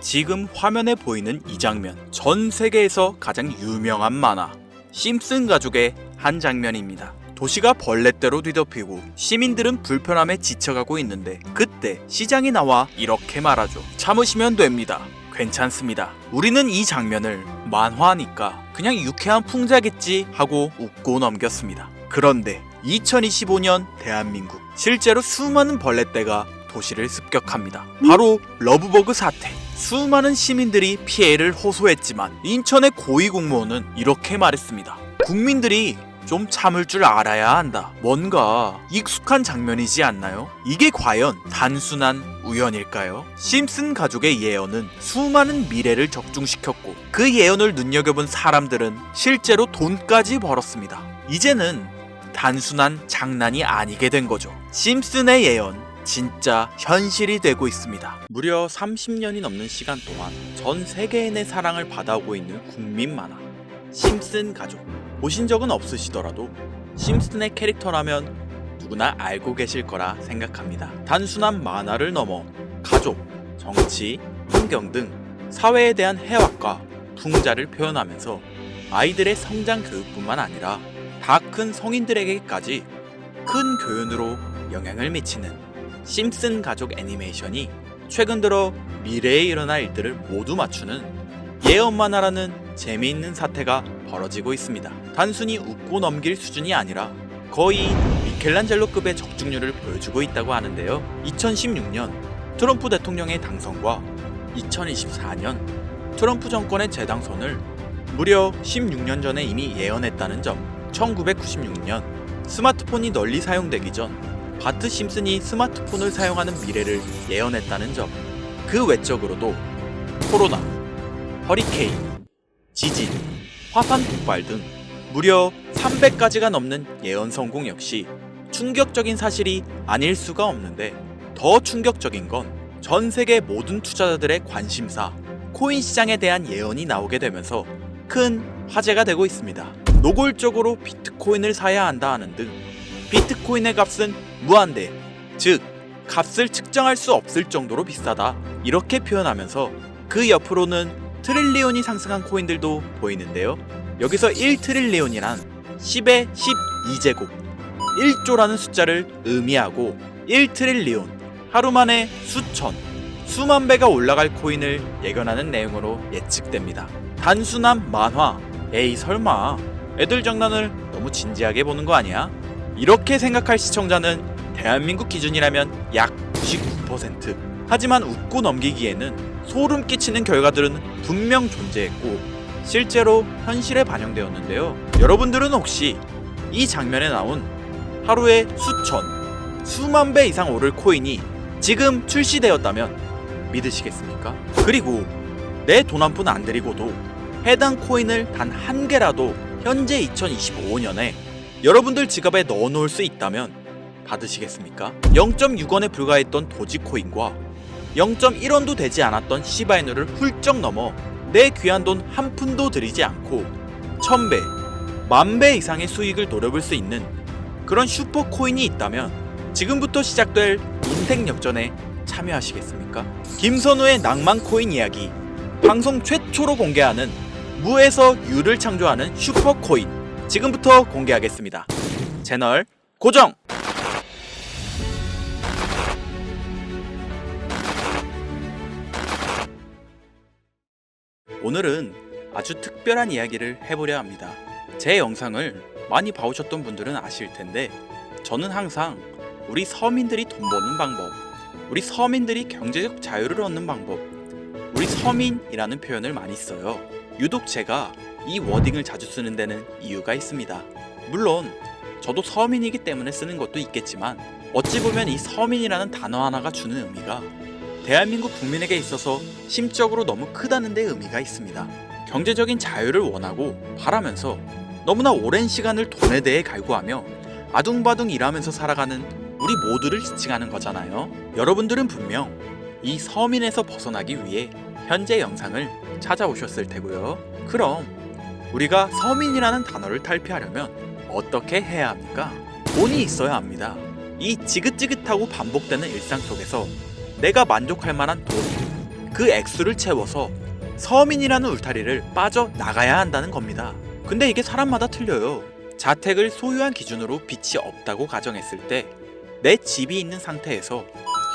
지금 화면에 보이는 이 장면, 전 세계에서 가장 유명한 만화 심슨 가족의 한 장면입니다. 도시가 벌레대로 뒤덮이고 시민들은 불편함에 지쳐가고 있는데 그때 시장이 나와 이렇게 말하죠. 참으시면 됩니다. 괜찮습니다. 우리는 이 장면을 만화니까 그냥 유쾌한 풍자겠지 하고 웃고 넘겼습니다. 그런데 2025년 대한민국, 실제로 수많은 벌레떼가 도시를 습격합니다. 바로 러브버그 사태. 수많은 시민들이 피해를 호소했지만 인천의 고위공무원은 이렇게 말했습니다. 국민들이 좀 참을 줄 알아야 한다. 뭔가 익숙한 장면이지 않나요? 이게 과연 단순한 우연일까요? 심슨 가족의 예언은 수많은 미래를 적중시켰고 그 예언을 눈여겨본 사람들은 실제로 돈까지 벌었습니다. 이제는 단순한 장난이 아니게 된 거죠. 심슨의 예언 진짜 현실이 되고 있습니다. 무려 30년이 넘는 시간 동안 전 세계인의 사랑을 받아오고 있는 국민 만화 심슨 가족. 보신 적은 없으시더라도 심슨의 캐릭터라면 누구나 알고 계실 거라 생각합니다. 단순한 만화를 넘어 가족, 정치, 환경 등 사회에 대한 해악과 풍자를 표현하면서 아이들의 성장 교육뿐만 아니라 다 큰 성인들에게까지 큰 교훈으로 영향을 미치는 심슨 가족 애니메이션이 최근 들어 미래에 일어날 일들을 모두 맞추는 예언 만화라는 재미있는 사태가 벌어지고 있습니다. 단순히 웃고 넘길 수준이 아니라 거의 미켈란젤로급의 적중률을 보여주고 있다고 하는데요. 2016년 트럼프 대통령의 당선과 2024년 트럼프 정권의 재당선을 무려 16년 전에 이미 예언했다는 점. 1996년 스마트폰이 널리 사용되기 전 바트 심슨이 스마트폰을 사용하는 미래를 예언했다는 점. 그 외적으로도 코로나, 허리케인, 지진, 화산 폭발 등 무려 300가지가 넘는 예언 성공 역시 충격적인 사실이 아닐 수가 없는데, 더 충격적인 건 전 세계 모든 투자자들의 관심사, 코인 시장에 대한 예언이 나오게 되면서 큰 화제가 되고 있습니다. 노골적으로 비트코인을 사야 한다 하는 등 비트코인의 값은 무한대, 즉 값을 측정할 수 없을 정도로 비싸다 이렇게 표현하면서 그 옆으로는 트릴리온이 상승한 코인들도 보이는데요. 여기서 1트릴리온이란 10의 12제곱 1조라는 숫자를 의미하고 1트릴리온, 하루 만에 수천, 수만 배가 올라갈 코인을 예견하는 내용으로 예측됩니다. 단순한 만화, 에이 설마 애들 장난을 너무 진지하게 보는 거 아니야? 이렇게 생각할 시청자는 대한민국 기준이라면 약 99%. 하지만 웃고 넘기기에는 소름 끼치는 결과들은 분명 존재했고 실제로 현실에 반영되었는데요. 여러분들은 혹시 이 장면에 나온 하루에 수천, 수만 배 이상 오를 코인이 지금 출시되었다면 믿으시겠습니까? 그리고 내 돈 한 푼 안 들이고도 해당 코인을 단 한 개라도 현재 2025년에 여러분들 지갑에 넣어놓을 수 있다면 받으시겠습니까? 0.6원에 불과했던 도지코인과 0.1원도 되지 않았던 시바이누를 훌쩍 넘어 내 귀한 돈 한 푼도 들이지 않고 1000배, 10,000배 이상의 수익을 노려볼 수 있는 그런 슈퍼코인이 있다면 지금부터 시작될 인생 역전에 참여하시겠습니까? 김선우의 낭만코인 이야기, 방송 최초로 공개하는 무에서 유를 창조하는 슈퍼코인, 지금부터 공개하겠습니다. 채널 고정! 오늘은 아주 특별한 이야기를 해보려 합니다. 제 영상을 많이 봐오셨던 분들은 아실 텐데 저는 항상 우리 서민들이 돈 버는 방법, 우리 서민들이 경제적 자유를 얻는 방법, 우리 서민이라는 표현을 많이 써요. 유독 제가 이 워딩을 자주 쓰는 데는 이유가 있습니다. 물론 저도 서민이기 때문에 쓰는 것도 있겠지만 어찌 보면 이 서민이라는 단어 하나가 주는 의미가 대한민국 국민에게 있어서 심적으로 너무 크다는 데 의미가 있습니다. 경제적인 자유를 원하고 바라면서 너무나 오랜 시간을 돈에 대해 갈구하며 아둥바둥 일하면서 살아가는 우리 모두를 지칭하는 거잖아요. 여러분들은 분명 이 서민에서 벗어나기 위해 현재 영상을 찾아오셨을 테고요. 그럼 우리가 서민이라는 단어를 탈피하려면 어떻게 해야 합니까? 돈이 있어야 합니다. 이 지긋지긋하고 반복되는 일상 속에서 내가 만족할 만한 돈, 그 액수를 채워서 서민이라는 울타리를 빠져나가야 한다는 겁니다. 근데 이게 사람마다 틀려요. 자택을 소유한 기준으로 빚이 없다고 가정했을 때 내 집이 있는 상태에서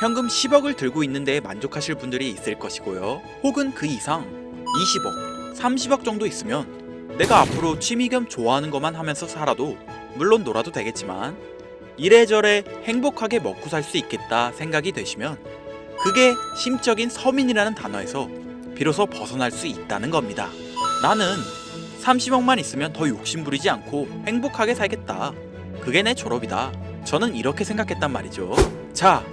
현금 10억을 들고 있는 데에 만족하실 분들이 있을 것이고요. 혹은 그 이상 20억, 30억 정도 있으면 내가 앞으로 취미 겸 좋아하는 것만 하면서 살아도, 물론 놀아도 되겠지만 이래저래 행복하게 먹고 살 수 있겠다 생각이 되시면 그게 심적인 서민이라는 단어에서 비로소 벗어날 수 있다는 겁니다. 나는 30억만 있으면 더 욕심부리지 않고 행복하게 살겠다. 그게 내 졸업이다. 저는 이렇게 생각했단 말이죠. 자,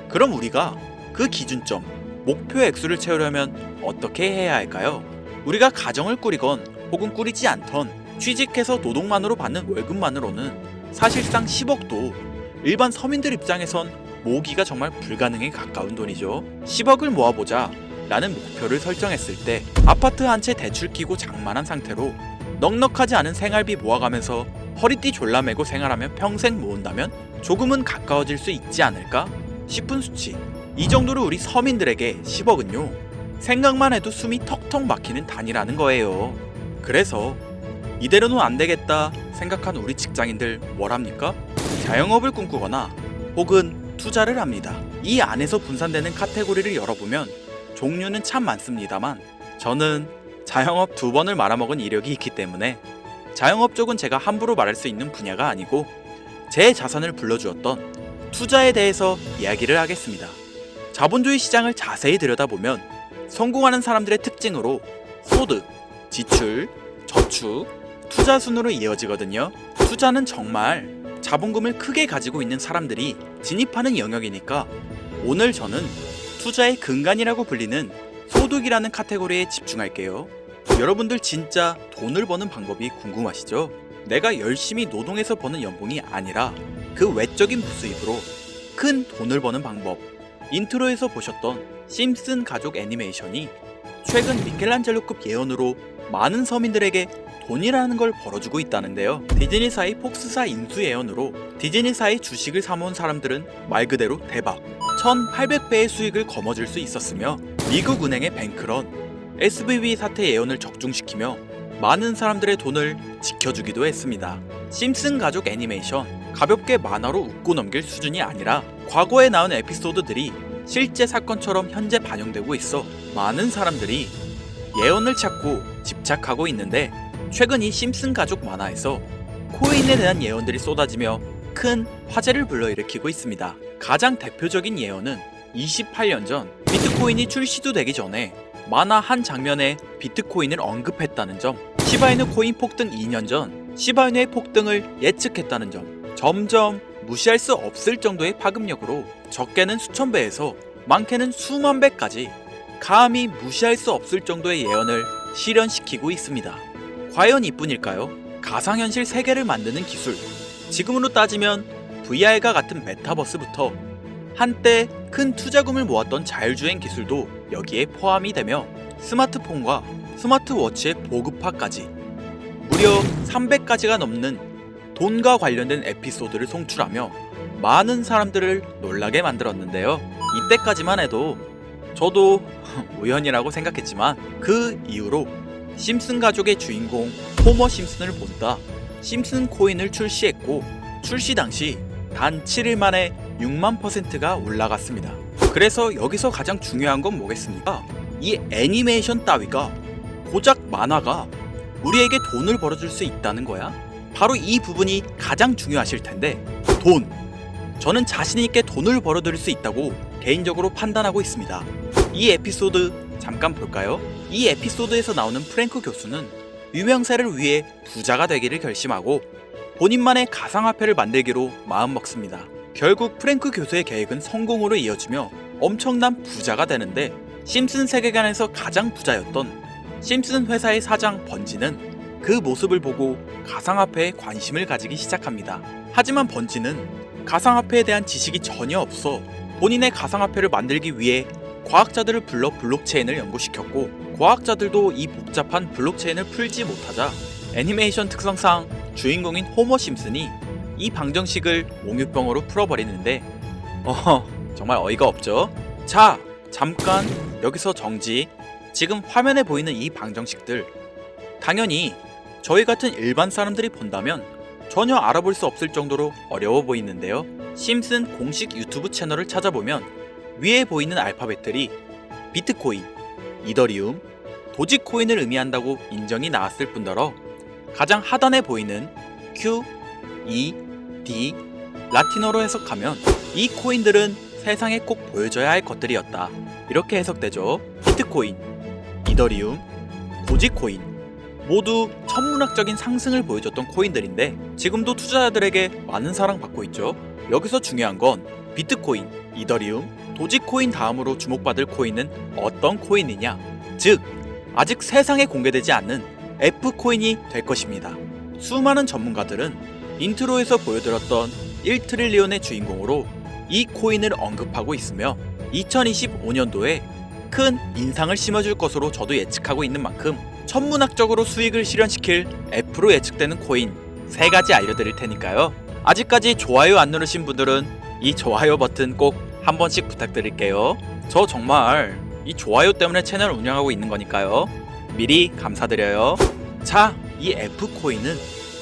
그럼 우리가 그 기준점, 목표 액수를 채우려면 어떻게 해야 할까요? 우리가 가정을 꾸리건 혹은 꾸리지 않던 취직해서 노동만으로 받는 월급만으로는 사실상 10억도 일반 서민들 입장에선 모으기가 정말 불가능에 가까운 돈이죠. 10억을 모아보자 라는 목표를 설정했을 때 아파트 한 채 대출 끼고 장만한 상태로 넉넉하지 않은 생활비 모아가면서 허리띠 졸라매고 생활하며 평생 모은다면 조금은 가까워질 수 있지 않을까 싶은 수치. 이 정도로 우리 서민들에게 10억은요, 생각만 해도 숨이 턱턱 막히는 단위라는 거예요. 그래서 이대로는 안 되겠다 생각한 우리 직장인들 뭘 합니까? 자영업을 꿈꾸거나 혹은 투자를 합니다. 이 안에서 분산되는 카테고리를 열어보면 종류는 참 많습니다만 저는 자영업 2번을 말아먹은 이력이 있기 때문에 자영업 쪽은 제가 함부로 말할 수 있는 분야가 아니고 제 자산을 불러주었던 투자에 대해서 이야기를 하겠습니다. 자본주의 시장을 자세히 들여다보면 성공하는 사람들의 특징으로 소득, 지출, 저축, 투자 순으로 이어지거든요. 투자는 정말 자본금을 크게 가지고 있는 사람들이 진입하는 영역이니까 오늘 저는 투자의 근간이라고 불리는 소득이라는 카테고리에 집중할게요. 여러분들 진짜 돈을 버는 방법이 궁금하시죠? 내가 열심히 노동해서 버는 연봉이 아니라 그 외적인 부수입으로 큰 돈을 버는 방법. 인트로에서 보셨던 심슨 가족 애니메이션이 최근 미켈란젤로급 예언으로 많은 서민들에게 돈이라는 걸 벌어주고 있다는데요. 디즈니사의 폭스사 인수 예언으로 디즈니사의 주식을 사모은 사람들은 말 그대로 대박 1800배의 수익을 거머쥘 수 있었으며 미국 은행의 뱅크런, SVB 사태 예언을 적중시키며 많은 사람들의 돈을 지켜주기도 했습니다. 심슨 가족 애니메이션, 가볍게 만화로 웃고 넘길 수준이 아니라 과거에 나온 에피소드들이 실제 사건처럼 현재 반영되고 있어 많은 사람들이 예언을 찾고 집착하고 있는데, 최근 이 심슨 가족 만화에서 코인에 대한 예언들이 쏟아지며 큰 화제를 불러일으키고 있습니다. 가장 대표적인 예언은 28년 전 비트코인이 출시도 되기 전에 만화 한 장면에 비트코인을 언급했다는 점, 시바이누 코인 폭등 2년 전 시바이누의 폭등을 예측했다는 점, 점점 무시할 수 없을 정도의 파급력으로 적게는 수천 배에서 많게는 수만 배까지 감히 무시할 수 없을 정도의 예언을 실현시키고 있습니다. 과연 이뿐일까요? 가상현실 세계를 만드는 기술, 지금으로 따지면 VR과 같은 메타버스부터 한때 큰 투자금을 모았던 자율주행 기술도 여기에 포함이 되며 스마트폰과 스마트워치의 보급화까지 무려 300가지가 넘는 돈과 관련된 에피소드를 송출하며 많은 사람들을 놀라게 만들었는데요. 이때까지만 해도 저도 우연이라고 생각했지만 그 이후로 심슨 가족의 주인공 호머 심슨을 본다 심슨 코인을 출시했고, 출시 당시 단 7일 만에 6만%가 올라갔습니다. 그래서 여기서 가장 중요한 건 뭐겠습니까? 이 애니메이션 따위가, 고작 만화가 우리에게 돈을 벌어줄 수 있다는 거야? 바로 이 부분이 가장 중요하실 텐데, 돈. 저는 자신있게 돈을 벌어들일 수 있다고 개인적으로 판단하고 있습니다. 이 에피소드 잠깐 볼까요? 이 에피소드에서 나오는 프랭크 교수는 유명세를 위해 부자가 되기를 결심하고 본인만의 가상화폐를 만들기로 마음먹습니다. 결국 프랭크 교수의 계획은 성공으로 이어지며 엄청난 부자가 되는데, 심슨 세계관에서 가장 부자였던 심슨 회사의 사장 번지는 그 모습을 보고 가상화폐에 관심을 가지기 시작합니다. 하지만 번지는 가상화폐에 대한 지식이 전혀 없어 본인의 가상화폐를 만들기 위해 과학자들을 불러 블록체인을 연구시켰고, 과학자들도 이 복잡한 블록체인을 풀지 못하자 애니메이션 특성상 주인공인 호머 심슨이 이 방정식을 몽유병으로 풀어버리는데 정말 어이가 없죠. 자, 잠깐 여기서 정지. 지금 화면에 보이는 이 방정식들, 당연히 저희 같은 일반 사람들이 본다면 전혀 알아볼 수 없을 정도로 어려워 보이는데요. 심슨 공식 유튜브 채널을 찾아보면 위에 보이는 알파벳들이 비트코인, 이더리움, 도지코인을 의미한다고 인정이 나왔을 뿐더러 가장 하단에 보이는 Q, E, D, 라틴어로 해석하면 이 코인들은 세상에 꼭 보여줘야 할 것들이었다. 이렇게 해석되죠. 비트코인, 이더리움, 도지코인 모두 천문학적인 상승을 보여줬던 코인들인데 지금도 투자자들에게 많은 사랑받고 있죠. 여기서 중요한 건 비트코인, 이더리움, 도지코인 다음으로 주목받을 코인은 어떤 코인이냐, 즉 아직 세상에 공개되지 않는 F코인이 될 것입니다. 수많은 전문가들은 인트로에서 보여드렸던 1트릴리온의 주인공으로 이 코인을 언급하고 있으며 2025년도에 큰 인상을 심어줄 것으로 저도 예측하고 있는 만큼 천문학적으로 수익을 실현시킬 F로 예측되는 코인 3가지 알려드릴 테니까요. 아직까지 좋아요 안 누르신 분들은 이 좋아요 버튼 꼭 한 번씩 부탁드릴게요. 저 정말 이 좋아요 때문에 채널 운영하고 있는 거니까요. 미리 감사드려요. 자, 이 F코인은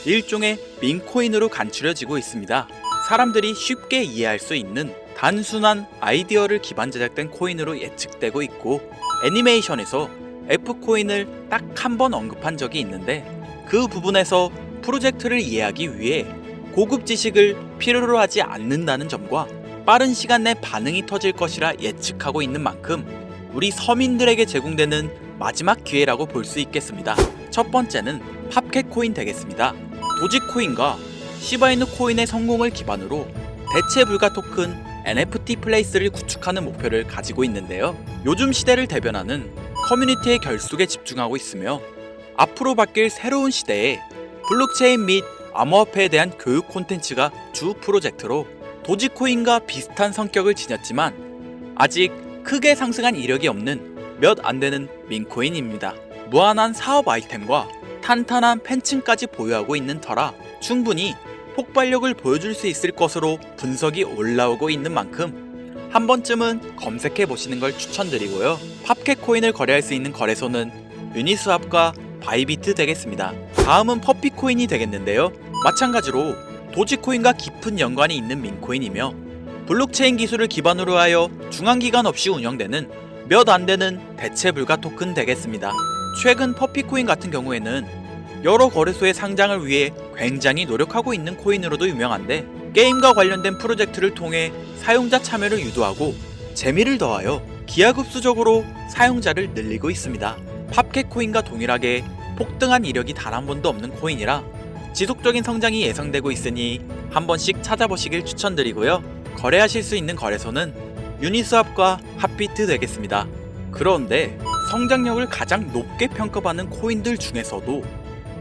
일종의 밈코인으로 간추려지고 있습니다. 사람들이 쉽게 이해할 수 있는 단순한 아이디어를 기반 제작된 코인으로 예측되고 있고, 애니메이션에서 F코인을 딱 한 번 언급한 적이 있는데 그 부분에서 프로젝트를 이해하기 위해 고급 지식을 필요로 하지 않는다는 점과 빠른 시간 내 반응이 터질 것이라 예측하고 있는 만큼 우리 서민들에게 제공되는 마지막 기회라고 볼 수 있겠습니다. 첫 번째는 팝캣코인 되겠습니다. 도지코인과 시바이누 코인의 성공을 기반으로 대체 불가 토큰 NFT 플레이스를 구축하는 목표를 가지고 있는데요. 요즘 시대를 대변하는 커뮤니티의 결속에 집중하고 있으며 앞으로 바뀔 새로운 시대에 블록체인 및 암호화폐에 대한 교육 콘텐츠가 주 프로젝트로 도지코인과 비슷한 성격을 지녔지만 아직 크게 상승한 이력이 없는 몇 안 되는 밈코인입니다. 무한한 사업 아이템과 탄탄한 팬층까지 보유하고 있는 터라 충분히 폭발력을 보여줄 수 있을 것으로 분석이 올라오고 있는 만큼 한 번쯤은 검색해 보시는 걸 추천드리고요. 팝캣코인을 거래할 수 있는 거래소는 유니스왑과 바이비트 되겠습니다. 다음은 퍼피코인이 되겠는데요. 마찬가지로 도지코인과 깊은 연관이 있는 밈코인이며 블록체인 기술을 기반으로 하여 중앙기관 없이 운영되는 몇 안 되는 대체 불가 토큰 되겠습니다. 최근 퍼피코인 같은 경우에는 여러 거래소의 상장을 위해 굉장히 노력하고 있는 코인으로도 유명한데 게임과 관련된 프로젝트를 통해 사용자 참여를 유도하고 재미를 더하여 기하급수적으로 사용자를 늘리고 있습니다. 팝캣코인과 동일하게 폭등한 이력이 단 한 번도 없는 코인이라 지속적인 성장이 예상되고 있으니 한 번씩 찾아보시길 추천드리고요. 거래하실 수 있는 거래소는 유니스왑과 핫비트 되겠습니다. 그런데 성장력을 가장 높게 평가받는 코인들 중에서도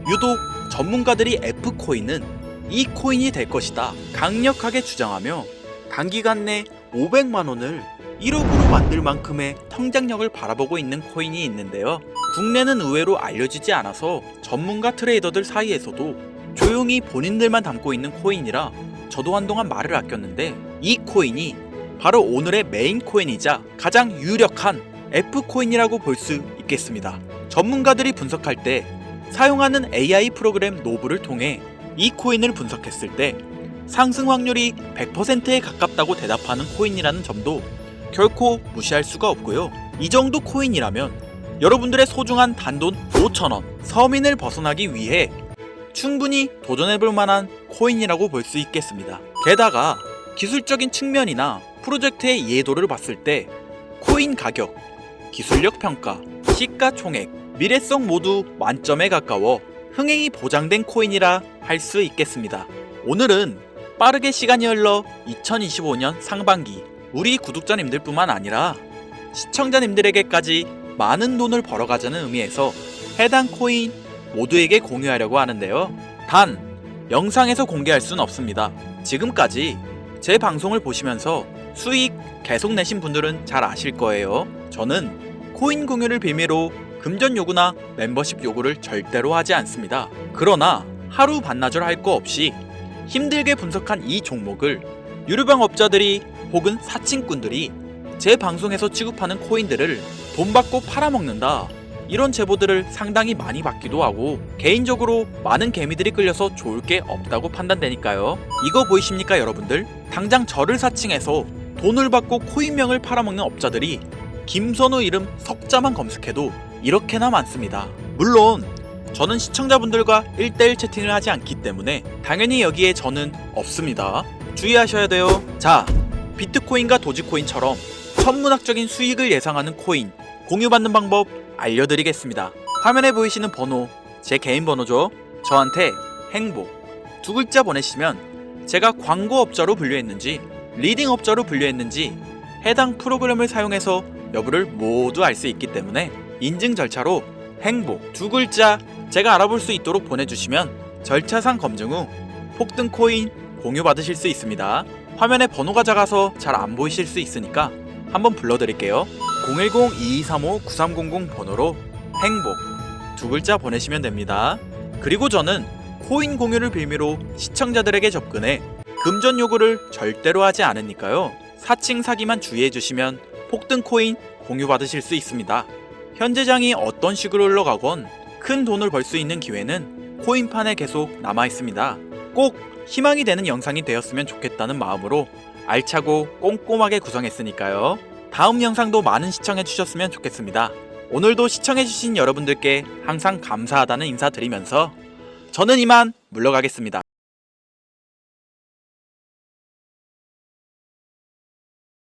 유독 전문가들이 F코인은 이 코인이 될 것이다 강력하게 주장하며 단기간 내 500만 원을 1억으로 만들 만큼의 성장력을 바라보고 있는 코인이 있는데요. 국내는 의외로 알려지지 않아서 전문가 트레이더들 사이에서도 조용히 본인들만 담고 있는 코인이라 저도 한동안 말을 아꼈는데 이 코인이 바로 오늘의 메인 코인이자 가장 유력한 F코인이라고 볼 수 있겠습니다. 전문가들이 분석할 때 사용하는 AI 프로그램 노브를 통해 이 코인을 분석했을 때 상승 확률이 100%에 가깝다고 대답하는 코인이라는 점도 결코 무시할 수가 없고요. 이 정도 코인이라면 여러분들의 소중한 단돈 5,000원 서민을 벗어나기 위해 충분히 도전해볼 만한 코인이라고 볼 수 있겠습니다. 게다가 기술적인 측면이나 프로젝트의 이해도를 봤을 때 코인 가격, 기술력 평가, 시가총액, 미래성 모두 만점에 가까워 흥행이 보장된 코인이라 할 수 있겠습니다. 오늘은 빠르게 시간이 흘러 2025년 상반기 우리 구독자님들 뿐만 아니라 시청자님들에게까지 많은 돈을 벌어가자는 의미에서 해당 코인 모두에게 공유하려고 하는데요. 단 영상에서 공개할 순 없습니다. 지금까지 제 방송을 보시면서 수익 계속 내신 분들은 잘 아실 거예요. 저는 코인 공유를 빌미로 금전 요구나 멤버십 요구를 절대로 하지 않습니다. 그러나 하루 반나절 할 거 없이 힘들게 분석한 이 종목을 유료방 업자들이 혹은 사칭꾼들이 제 방송에서 취급하는 코인들을 돈 받고 팔아먹는다, 이런 제보들을 상당히 많이 받기도 하고 개인적으로 많은 개미들이 끌려서 좋을 게 없다고 판단되니까요. 이거 보이십니까 여러분들? 당장 저를 사칭해서 돈을 받고 코인명을 팔아먹는 업자들이 김선우 이름 석자만 검색해도 이렇게나 많습니다. 물론 저는 시청자분들과 1대1 채팅을 하지 않기 때문에 당연히 여기에 저는 없습니다. 주의하셔야 돼요. 자, 비트코인과 도지코인처럼 천문학적인 수익을 예상하는 코인 공유받는 방법 알려드리겠습니다. 화면에 보이시는 번호 제 개인 번호죠. 저한테 행복 두 글자 보내시면 제가 광고업자로 분류했는지 리딩업자로 분류했는지 해당 프로그램을 사용해서 여부를 모두 알 수 있기 때문에 인증 절차로 행복 두 글자 제가 알아볼 수 있도록 보내주시면 절차상 검증 후 폭등 코인 공유 받으실 수 있습니다. 화면에 번호가 작아서 잘 안 보이실 수 있으니까 한번 불러드릴게요. 010-2235-9300 번호로 행복 두 글자 보내시면 됩니다. 그리고 저는 코인 공유를 빌미로 시청자들에게 접근해 금전 요구를 절대로 하지 않으니까요. 사칭 사기만 주의해 주시면 폭등 코인 공유 받으실 수 있습니다. 현재장이 어떤 식으로 흘러가건 큰 돈을 벌 수 있는 기회는 코인판에 계속 남아 있습니다. 꼭 희망이 되는 영상이 되었으면 좋겠다는 마음으로 알차고 꼼꼼하게 구성했으니까요. 다음 영상도 많은 시청해 주셨으면 좋겠습니다. 오늘도 시청해 주신 여러분들께 항상 감사하다는 인사 드리면서 저는 이만 물러가겠습니다.